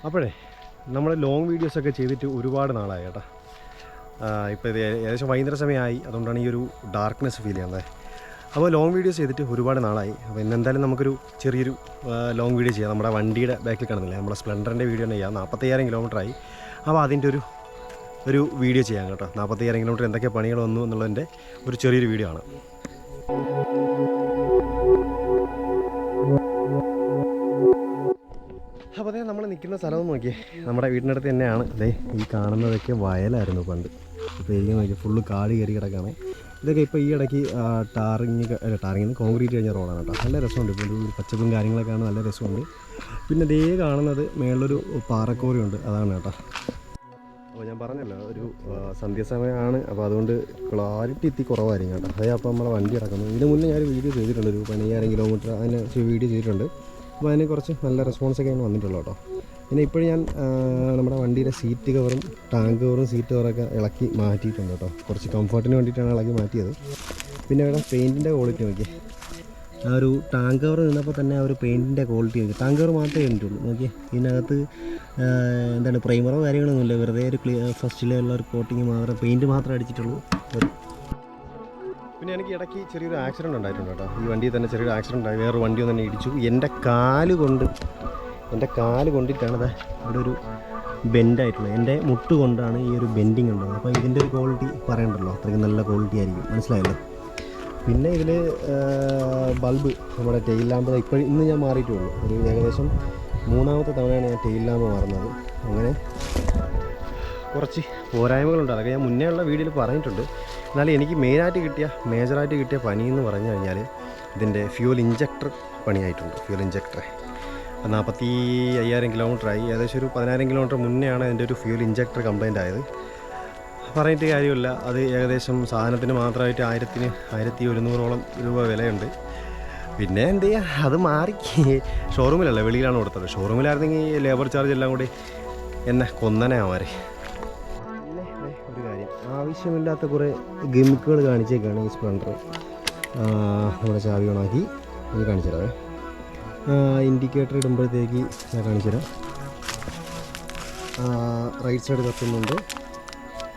അപ്പോഴേ നമ്മൾ ലോങ് വീഡിയോസൊക്കെ ചെയ്തിട്ട് ഒരുപാട് നാളായി കേട്ടോ. ഇപ്പോൾ ഇത് ഏകദേശം വൈകുന്നേര സമയമായി, അതുകൊണ്ടാണ് ഈ ഒരു ഡാർക്ക്നെസ് ഫീൽ ചെയ്യുന്നത്. അപ്പോൾ ലോങ് വീഡിയോസ് ചെയ്തിട്ട് ഒരുപാട് നാളായി. അപ്പോൾ ഇന്നെന്തായാലും നമുക്കൊരു ചെറിയൊരു ലോങ് വീഡിയോ ചെയ്യാം. നമ്മുടെ വണ്ടിയുടെ ബാക്കിൽ കാണുന്നില്ലേ, നമ്മുടെ സ്പ്ലെൻഡറിൻ്റെ വീഡിയോ തന്നെ ചെയ്യാം. 45,000 കിലോമീറ്ററായി. അപ്പോൾ അതിൻ്റെ ഒരു വീഡിയോ ചെയ്യാം കേട്ടോ. 45,000 കിലോമീറ്റർ എന്തൊക്കെ പണികൾ വന്നു എന്നുള്ളതിൻ്റെ ഒരു ചെറിയൊരു വീഡിയോ ആണ്. അപ്പോൾ അതേ നമ്മൾ നിൽക്കുന്ന സ്ഥലം നോക്കിയേ, നമ്മുടെ വീടിൻ്റെ അടുത്ത് തന്നെയാണ്. അതേ ഈ കാണുന്നതൊക്കെ വയലായിരുന്നു പണ്ട്. ഇപ്പോൾ ഈ നോക്കി ഫുള്ള് കാട് കയറി കിടക്കുകയാണ്. ഇതൊക്കെ ഇപ്പോൾ ഈ ഇടയ്ക്ക് ടാറിങ്ങിന് കോൺക്രീറ്റ് കഴിഞ്ഞ റോഡാണ് കേട്ടോ. നല്ല രസമുണ്ട്. ഇപ്പോൾ ഒരു പച്ചപ്പും കാര്യങ്ങളൊക്കെയാണ്, നല്ല രസമുണ്ട്. പിന്നെ ഇതേ കാണുന്നത് മേളിലൊരു പാറക്കോറിയുണ്ട്, അതാണ് കേട്ടോ. അപ്പോൾ ഞാൻ പറഞ്ഞല്ലോ ഒരു സന്ധ്യാസമയമാണ്, അപ്പോൾ അതുകൊണ്ട് ക്ലാരിറ്റി കുറവായിരിക്കും കേട്ടോ. അതേ അപ്പോൾ നമ്മളെ വണ്ടി ഇറക്കുന്നു. ഇതിന് മുന്നേ ഞാൻ വീഡിയോ ചെയ്തിട്ടുണ്ട്, ഒരു 15,000 കിലോമീറ്റർ അതിന് വീഡിയോ ചെയ്തിട്ടുണ്ട്. അപ്പോൾ അതിന് കുറച്ച് നല്ല റെസ്പോൺസൊക്കെയാണ് വന്നിട്ടുള്ളൂ കേട്ടോ. പിന്നെ ഇപ്പോഴും ഞാൻ നമ്മുടെ വണ്ടിയുടെ സീറ്റ് കവറും ടാങ്ക് കവറും സീറ്റ് കവറൊക്കെ ഇളക്കി മാറ്റിയിട്ടുണ്ട് കേട്ടോ. കുറച്ച് കംഫർട്ടിന് വേണ്ടിയിട്ടാണ് ഇളക്കി മാറ്റിയത്. പിന്നെ ഇവിടെ പെയിൻറ്റിൻ്റെ ക്വാളിറ്റി നോക്കി, ആ ഒരു ടാങ്ക് കവർ നിന്നപ്പോൾ തന്നെ ആ ഒരു പെയിൻറ്റിൻ്റെ ക്വാളിറ്റി നോക്കി. ടാങ്ക് കവർ മാത്രമേ കണ്ടിട്ടുള്ളൂ നോക്കി. ഇതിനകത്ത് എന്താണ് പ്രൈമറോ കാര്യങ്ങളൊന്നുമില്ല, വെറുതെ ഒരു ഫസ്റ്റിലുള്ള ഒരു കോട്ടിങ് മാത്രം, പെയിൻറ്റ് മാത്രമേ അടിച്ചിട്ടുള്ളൂ. പിന്നെ എനിക്ക് ഇടയ്ക്ക് ചെറിയൊരു ആക്സിഡൻറ്റ് ഉണ്ടായിട്ടുണ്ട് കേട്ടോ. ഈ വണ്ടിയിൽ തന്നെ ചെറിയൊരു ആക്സിഡൻറ്റ് ഉണ്ടായി. വേറൊരു വണ്ടി തന്നെ ഇടിച്ചു. എൻ്റെ കാല് കൊണ്ടിട്ടാണ് ഇവിടെ ഒരു ബെൻഡായിട്ടുള്ളത്. എൻ്റെ മുട്ട് കൊണ്ടാണ് ഈ ഒരു ബെൻഡിങ് ഉള്ളത്. അപ്പോൾ ഇതിൻ്റെ ഒരു ക്വാളിറ്റി പറയണ്ടല്ലോ, അത്രയ്ക്ക് നല്ല ക്വാളിറ്റി ആയിരിക്കും, മനസ്സിലായല്ലോ. പിന്നെ ഇതിൽ ബൾബ്, നമ്മുടെ ടെയിൽ ലാമ്പ് ഇന്ന് ഞാൻ മാറിയിട്ടുള്ളൂ. ഒരു ഏകദേശം 3ാമത്തെ തവണയാണ് ഞാൻ ടെയിൽ ലാമ്പ് മാറുന്നത്. അങ്ങനെ കുറച്ച് പോരായ്മകളുണ്ട്, അതൊക്കെ ഞാൻ മുന്നേ ഉള്ള വീഡിയോയിൽ പറഞ്ഞിട്ടുണ്ട്. എന്നാലും എനിക്ക് മേജറായിട്ട് കിട്ടിയ പനി എന്ന് പറഞ്ഞു കഴിഞ്ഞാൽ ഇതിൻ്റെ ഫ്യൂൽ ഇഞ്ചക്ടർ പണിയായിട്ടുണ്ട്. ഫ്യൂൽ ഇഞ്ചക്ടർ 45,000 കിലോമീറ്ററായി. ഏകദേശം ഒരു 10,000 കിലോമീറ്റർ മുന്നെയാണ് അതിൻ്റെ ഒരു ഫ്യൂൽ ഇഞ്ചക്ടർ കംപ്ലൈൻ്റ് ആയത്. പറഞ്ഞിട്ട് കാര്യമില്ല, അത് ഏകദേശം സാധനത്തിന് മാത്രമായിട്ട് 1,100ഓളം രൂപ വിലയുണ്ട്. പിന്നെ എന്ത് ചെയ്യുക, അത് മാറി. ഷോറൂമിലല്ല, വെളിയിലാണ് കൊടുത്തത്. ഷോറൂമിലായിരുന്നെങ്കിൽ ലേബർ ചാർജ് എല്ലാം കൂടി എന്നെ കൊന്നനെ ആവാരെ. പിന്നെ ഒരു കാര്യം, ആവശ്യമില്ലാത്ത കുറേ ഗിമിക്കുകൾ കാണിച്ചേക്കാണ് ഈ സ്പ്ലെൻഡർ. നമ്മുടെ ചാവി ഓണാക്കി ഇത് കാണിച്ചു തരാവേ. ഇൻഡിക്കേറ്റർ ഇടുമ്പോഴത്തേക്ക് ഞാൻ കാണിച്ചു തരാം. റൈറ്റ് സൈഡ് കത്തുന്നുണ്ട്,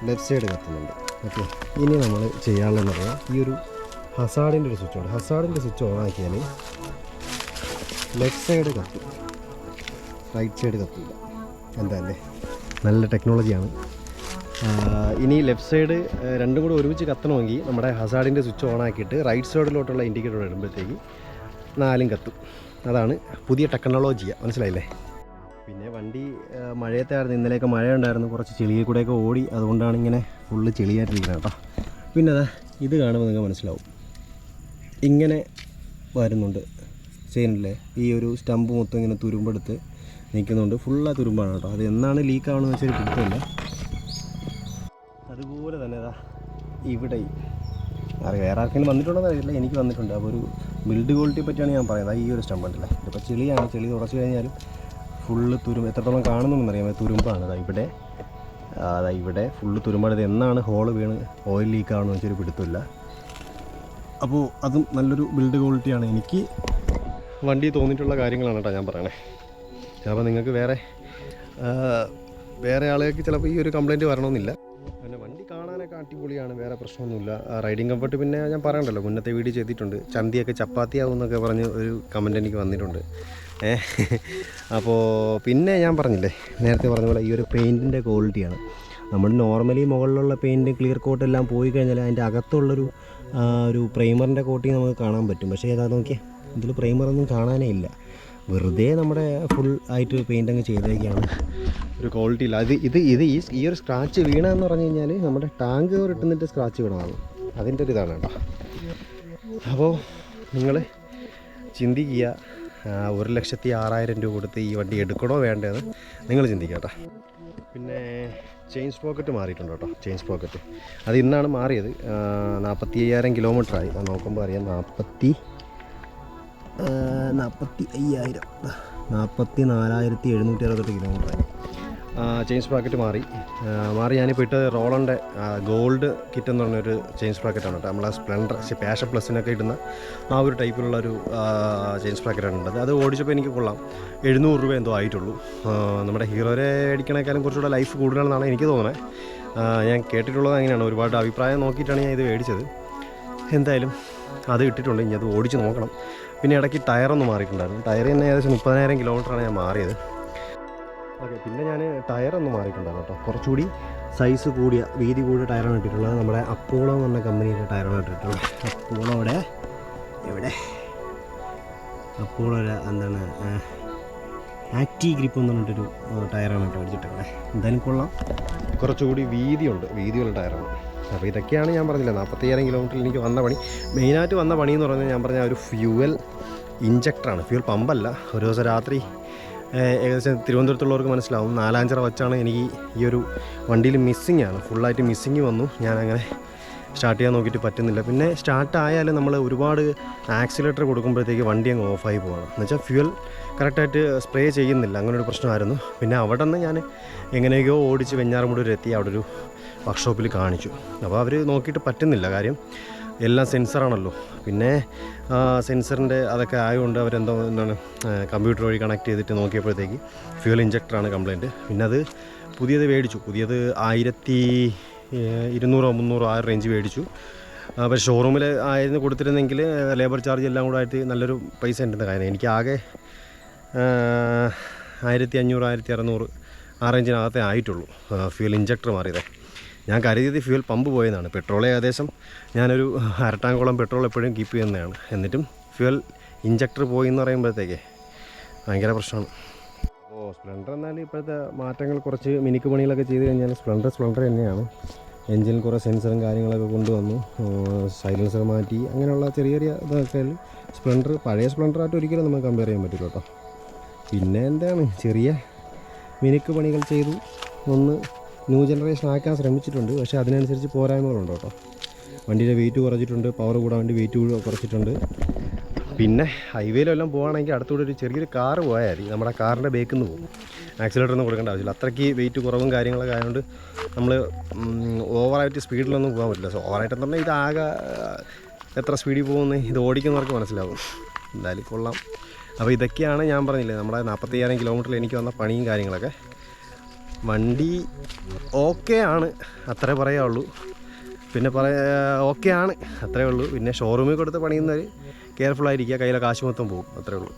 ലെഫ്റ്റ് സൈഡ് കത്തുന്നുണ്ട്. ഓക്കെ, ഇനി നമ്മൾ ചെയ്യാനുള്ളതെന്ന് പറയാം, ഈ ഒരു ഹസാർഡിൻ്റെ ഒരു സ്വിച്ച് ഉണ്ട്. ഹസാർഡിൻ്റെ സ്വിച്ച് ഓൺ ആക്കിയാൽ ലെഫ്റ്റ് സൈഡ് കത്തും, റൈറ്റ് സൈഡ് കത്തില്ല. എന്താല്ലേ, നല്ല ടെക്നോളജിയാണ്. ഇനി ലെഫ്റ്റ് സൈഡ് രണ്ടും കൂടി ഒരുമിച്ച് കത്തണമെങ്കിൽ നമ്മുടെ ഹസാർഡിൻ്റെ സ്വിച്ച് ഓൺ ആക്കിയിട്ട് റൈറ്റ് സൈഡിലോട്ടുള്ള ഇൻഡിക്കേറ്റർ ഇടുമ്പോഴത്തേക്ക് 4ഉം കത്തും. അതാണ് പുതിയ ടെക്നോളജിയാണ്, മനസ്സിലായില്ലേ. പിന്നെ വണ്ടി മഴയത്തായിരുന്നു, ഇന്നലെയൊക്കെ മഴ ഉണ്ടായിരുന്നു, കുറച്ച് ചെളിയിൽ കൂടെയൊക്കെ ഓടി, അതുകൊണ്ടാണ് ഇങ്ങനെ ഫുള്ള് ചെളിയായിട്ടിരിക്കുന്നത് കേട്ടോ. പിന്നെ അതാ ഇത് കാണുമ്പോൾ നിങ്ങൾക്ക് മനസ്സിലാവും, ഇങ്ങനെ വരുന്നുണ്ട് ചെയിനില്ലേ, ഈ ഒരു സ്റ്റമ്പ് മൊത്തം ഇങ്ങനെ തുരുമ്പെടുത്ത് നിൽക്കുന്നുണ്ട്. ഫുള്ളാ തുരുമ്പാണ് കേട്ടോ. അത് എന്നാണ് ലീക്ക് ആവണമെന്ന് വെച്ചാൽ പിടുത്തമില്ല. അതുപോലെ തന്നെ അതാ ഇവിടെ വേറെ ആർക്കെങ്കിലും വന്നിട്ടുണ്ടോയെന്ന് അറിയില്ല, എനിക്ക് വന്നിട്ടുണ്ട്. അപ്പോൾ ഒരു ബിൽഡ് ക്വാളിറ്റിയെ പറ്റിയാണ് ഞാൻ പറയുന്നത്. ഈ ഒരു സ്റ്റമ്പ് ഉണ്ടല്ലേ, ഇതിപ്പോൾ ചെളിയാണ്, ചെളി തുടച്ച് കഴിഞ്ഞാലും ഫുള്ള് തുരുമ്പ്, എത്രത്തോളം കാണുന്നുണ്ടെന്നറിയാമോ, തുരുമ്പാണ്. ഇവിടെ ഫുള്ള് തുരുമ്പാണ്. ഇത് എന്നാണ് ഹോള് വീണ് ഓയിൽ ലീക്ക് ആവണമെന്ന് വെച്ചൊരു പിടുത്തമില്ല. അപ്പോൾ അതും നല്ലൊരു ബിൽഡ് ക്വാളിറ്റിയാണ്. എനിക്ക് വണ്ടി തോന്നിയിട്ടുള്ള കാര്യങ്ങളാണ് കേട്ടോ ഞാൻ പറയണേ. അപ്പോൾ നിങ്ങൾക്ക് വേറെ ആളുകൾക്ക് ചിലപ്പോൾ ഈ ഒരു കംപ്ലയിൻറ്റ് വരണമെന്നില്ല. പിന്നെ വണ്ടി കാണാനൊക്കെ അടിപൊളിയാണ്, വേറെ പ്രശ്നമൊന്നുമില്ല. റൈഡിങ് കംഫർട്ട് പിന്നെ ഞാൻ പറയണ്ടല്ലോ, മുന്നത്തെ വീഡിയോ ചെയ്തിട്ടുണ്ട്. ചന്തിയൊക്കെ ചപ്പാത്തിയാവും എന്നൊക്കെ പറഞ്ഞ് ഒരു കമൻറ്റ് എനിക്ക് വന്നിട്ടുണ്ട്. അപ്പോൾ പിന്നെ ഞാൻ പറഞ്ഞില്ലേ, നേരത്തെ പറഞ്ഞ പോലെ ഈ ഒരു പെയിൻറ്റിൻ്റെ ക്വാളിറ്റിയാണ്. നമ്മൾ നോർമലി മുകളിലുള്ള പെയിൻറ്റ് ക്ലിയർ കോട്ട് എല്ലാം പോയി കഴിഞ്ഞാൽ അതിൻ്റെ അകത്തുള്ളൊരു പ്രൈമറിൻ്റെ കോട്ടിങ് നമുക്ക് കാണാൻ പറ്റും. പക്ഷേ ഏതാ നോക്കിയാൽ ഇതിൽ പ്രൈമറൊന്നും കാണാനേ ഇല്ല, വെറുതെ നമ്മുടെ ഫുൾ ആയിട്ട് പെയിൻ്റ് അങ്ങ് ചെയ്തേക്കാണ്. ഒരു ക്വാളിറ്റി ഇല്ല. ഈ ഒരു സ്ക്രാച്ച് വീണമെന്ന് പറഞ്ഞു കഴിഞ്ഞാൽ നമ്മുടെ ടാങ്ക് കവർ ഇട്ടുന്നിട്ട് സ്ക്രാച്ച് വീണതാണ്, അതിൻ്റെ ഒരു ഇതാണ് കേട്ടോ. അപ്പോൾ നിങ്ങൾ ചിന്തിക്കുക, 1,06,000 രൂപ കൊടുത്ത് ഈ വണ്ടി എടുക്കണോ വേണ്ടതെന്ന് നിങ്ങൾ ചിന്തിക്കുക കേട്ടോ. പിന്നെ ചെയിൻ സ്പ്രോക്കറ്റ് മാറിയിട്ടുണ്ട് കേട്ടോ. ചെയിൻ സ്പ്രോക്കറ്റ് അത് ഇന്നാണ് മാറിയത്. 45,000 കിലോമീറ്ററായി. നോക്കുമ്പോൾ അറിയാം, 44,768 കിലോമീറ്ററായി. ചെയിൻ സ്പ്രാക്കറ്റ് മാറി ഞാനിപ്പോൾ ഇട്ട് റോളറിൻ്റെ ഗോൾഡ് കിറ്റ് എന്ന് പറഞ്ഞൊരു ചെയിൻ സ്പ്രാക്കറ്റാണ് കേട്ടോ. നമ്മളെ സ്പ്ലെൻഡർ പാഷൻ പ്ലസിനൊക്കെ ഇടുന്ന ആ ഒരു ടൈപ്പിലുള്ളൊരു ചെയിൻ സ്പ്രാക്കറ്റാണ് ഉള്ളത്. അത് ഓടിച്ചപ്പോൾ എനിക്ക് കൊള്ളാം. 700 രൂപ എന്തോ ആയിട്ടുള്ളൂ. നമ്മുടെ ഹീറോയെ മേടിക്കണേക്കാളും കുറച്ചുകൂടെ ലൈഫ് കൂടുതലാണെന്നാണ് എനിക്ക് തോന്നുന്നത്. ഞാൻ കേട്ടിട്ടുള്ളത് അങ്ങനെയാണ്. ഒരുപാട് അഭിപ്രായം നോക്കിയിട്ടാണ് ഞാൻ ഇത് മേടിച്ചത്. എന്തായാലും അത് ഇട്ടിട്ടുണ്ട്. ഇനി അത് ഓടിച്ച് നോക്കണം. പിന്നെ ഇടയ്ക്ക് ടയറൊന്ന് മാറിയിട്ടുണ്ടായിരുന്നു. ടയർ തന്നെ ഏകദേശം 30,000 കിലോമീറ്ററാണ് ഞാൻ മാറിയത്. ഓക്കെ, പിന്നെ ഞാൻ ടയറൊന്ന് മാറിയിട്ടുണ്ടായിരുന്നു കേട്ടോ. കുറച്ചുകൂടി സൈസ് കൂടിയ വീതി കൂടിയ ടയറാണ് ഇട്ടിട്ടുള്ളത്. നമ്മുടെ അപ്പോളോ എന്ന് പറഞ്ഞ കമ്പനിയുടെ ടയറാണ് ഇട്ടിട്ടുള്ളത്. അപ്പോളോയുടെ എവിടെ അപ്പോളോയുടെ എന്താണ് ആക്റ്റി ഗ്രിപ്പ് എന്ന് പറഞ്ഞിട്ടൊരു ടയറാണ് കേട്ടോ അടിച്ചിട്ടുള്ളത്. എന്തായാലും കൊള്ളാം. കുറച്ചുകൂടി വീതിയുള്ള ടയറാണ്. അപ്പോൾ ഇതൊക്കെയാണ് ഞാൻ പറഞ്ഞില്ല 40,000 കിലോമീറ്ററിൽ എനിക്ക് വന്ന പണി. മെയിനായിട്ട് വന്ന പണി എന്ന് പറഞ്ഞാൽ ഞാൻ പറഞ്ഞ ഒരു ഫ്യൂവൽ ഇഞ്ചക്ടറാണ്, ഫ്യൂവൽ പമ്പല്ല. ഒരു ദിവസം രാത്രി ഏകദേശം തിരുവനന്തപുരത്തുള്ളവർക്ക് മനസ്സിലാവും 4-5 വെച്ചാണ് എനിക്ക് ഈ ഒരു വണ്ടിയിൽ മിസ്സിങ് ആണ്, ഫുള്ളായിട്ട് മിസ്സിങ് വന്നു. ഞാനങ്ങനെ സ്റ്റാർട്ട് ചെയ്യാൻ നോക്കിയിട്ട് പറ്റുന്നില്ല. പിന്നെ സ്റ്റാർട്ടായാലും നമ്മൾ ഒരുപാട് ആക്സിലേറ്റർ കൊടുക്കുമ്പോഴത്തേക്ക് വണ്ടി അങ്ങ് ഓഫായി പോവാണ്. എന്നുവെച്ചാൽ ഫ്യൂവൽ കറക്റ്റായിട്ട് സ്പ്രേ ചെയ്യുന്നില്ല, അങ്ങനൊരു പ്രശ്നമായിരുന്നു. പിന്നെ അവിടെ നിന്ന് ഞാൻ എങ്ങനെയൊക്കെയോ ഓടിച്ച് വെഞ്ഞാറമൂട് വരെ എത്തി. അവിടെ ഒരു വർക്ക്ഷോപ്പിൽ കാണിച്ചു. അപ്പോൾ അവർ നോക്കിയിട്ട് പറ്റുന്നില്ല. കാര്യം എല്ലാം സെൻസറാണല്ലോ. പിന്നെ സെൻസറിൻ്റെ അതൊക്കെ ആയതുകൊണ്ട് എന്താണ് കമ്പ്യൂട്ടർ വഴി കണക്ട് ചെയ്തിട്ട് നോക്കിയപ്പോഴത്തേക്ക് ഫ്യൂൽ ഇഞ്ചക്ടറാണ് കംപ്ലയിൻറ്റ്. പിന്നെ അത് പുതിയത് മേടിച്ചു. പുതിയത് 1200-300 ആ റേഞ്ച് മേടിച്ചു. അപ്പോൾ ഷോറൂമിൽ ആയിരുന്നു കൊടുത്തിരുന്നെങ്കിൽ ലേബർ ചാർജ് എല്ലാം കൂടെ ആയിട്ട് നല്ലൊരു പൈസ ഉണ്ടെന്ന്. കാര്യം എനിക്ക് ആകെ 1500-1600 ആ റേഞ്ചിനകത്തേ ആയിട്ടുള്ളൂ ഫ്യൂൽ ഇഞ്ചക്ടർ മാറിയതേ. ഞാൻ കരുതിയത് ഫ്യൂൽ പമ്പ് പോയതാണ്. പെട്രോൾ ഏകദേശം ഞാനൊരു അരട്ടാങ്കോളം പെട്രോൾ എപ്പോഴും കീപ്പ് ചെയ്യുന്നതാണ്. എന്നിട്ടും ഫ്യൂൽ ഇഞ്ചക്ടർ പോയി എന്ന് പറയുമ്പോഴത്തേക്കേ ഭയങ്കര പ്രശ്നമാണ്. അപ്പോൾ സ്പ്ലെൻഡർ എന്നാൽ ഇപ്പോഴത്തെ മാറ്റങ്ങൾ കുറച്ച് മിനുക്ക് പണികളൊക്കെ ചെയ്ത് കഴിഞ്ഞാൽ സ്പ്ലെൻഡർ തന്നെയാണ്. എൻജിനിൽ കുറേ സെൻസറും കാര്യങ്ങളൊക്കെ കൊണ്ടുവന്നു, സൈലൻസർ മാറ്റി, അങ്ങനെയുള്ള ചെറിയ ഇതൊക്കെ സ്പ്ലെൻഡർ പഴയ സ്പ്ലെൻഡറായിട്ട് ഒരിക്കലും നമുക്ക് കമ്പയർ ചെയ്യാൻ പറ്റില്ല കേട്ടോ. പിന്നെ എന്താണ് ചെറിയ മിനുക്ക് പണികൾ ചെയ്തു ഒന്ന് ന്യൂ ജനറേഷൻ ആക്കാൻ ശ്രമിച്ചിട്ടുണ്ട്. പക്ഷേ അതിനനുസരിച്ച് പോരായ്മകളുണ്ട് കേട്ടോ. വണ്ടിയുടെ വെയിറ്റ് കുറച്ചിട്ടുണ്ട്, പവർ കൂടാൻ വേണ്ടി വെയിറ്റ് കുറച്ചിട്ടുണ്ട്. പിന്നെ ഹൈവേയിലെല്ലാം പോകുകയാണെങ്കിൽ അടുത്തൂടെ ഒരു ചെറിയൊരു കാറ് പോയാൽ മതി, നമ്മുടെ കാറിൻ്റെ ബേക്കിൽ നിന്ന് പോകും. ആക്സിലേറ്ററൊന്നും കൊടുക്കേണ്ട ആവശ്യമില്ല. അത്രയ്ക്ക് വെയിറ്റ് കുറവും കാര്യങ്ങളൊക്കെ ആയതുകൊണ്ട് നമ്മൾ ഓവറായിട്ട് സ്പീഡിലൊന്നും പോകാൻ പറ്റില്ല. സോ ഓവറായിട്ടെന്ന് പറഞ്ഞാൽ ഇതാകെ എത്ര സ്പീഡിൽ പോകുന്നത് ഇത് ഓടിക്കുന്നവർക്ക് മനസ്സിലാവും. എന്തായാലും കൊള്ളാം. അപ്പോൾ ഇതൊക്കെയാണ് ഞാൻ പറഞ്ഞില്ലേ നമ്മുടെ 40,000 കിലോമീറ്ററിൽ എനിക്ക് വന്ന പണിയും കാര്യങ്ങളൊക്കെ. വണ്ടി ഓക്കെ ആണ്, അത്രേ പറയാവുള്ളൂ. പിന്നെ ഓക്കെ ആണ്, അത്രേ ഉള്ളൂ. പിന്നെ ഷോറൂമിൽ കൊടുത്ത് പണിയുന്നവർ കെയർഫുള്ളായിരിക്കുക, കയ്യിലെ കാശ് മൊത്തം പോകും, അത്രേ ഉള്ളൂ.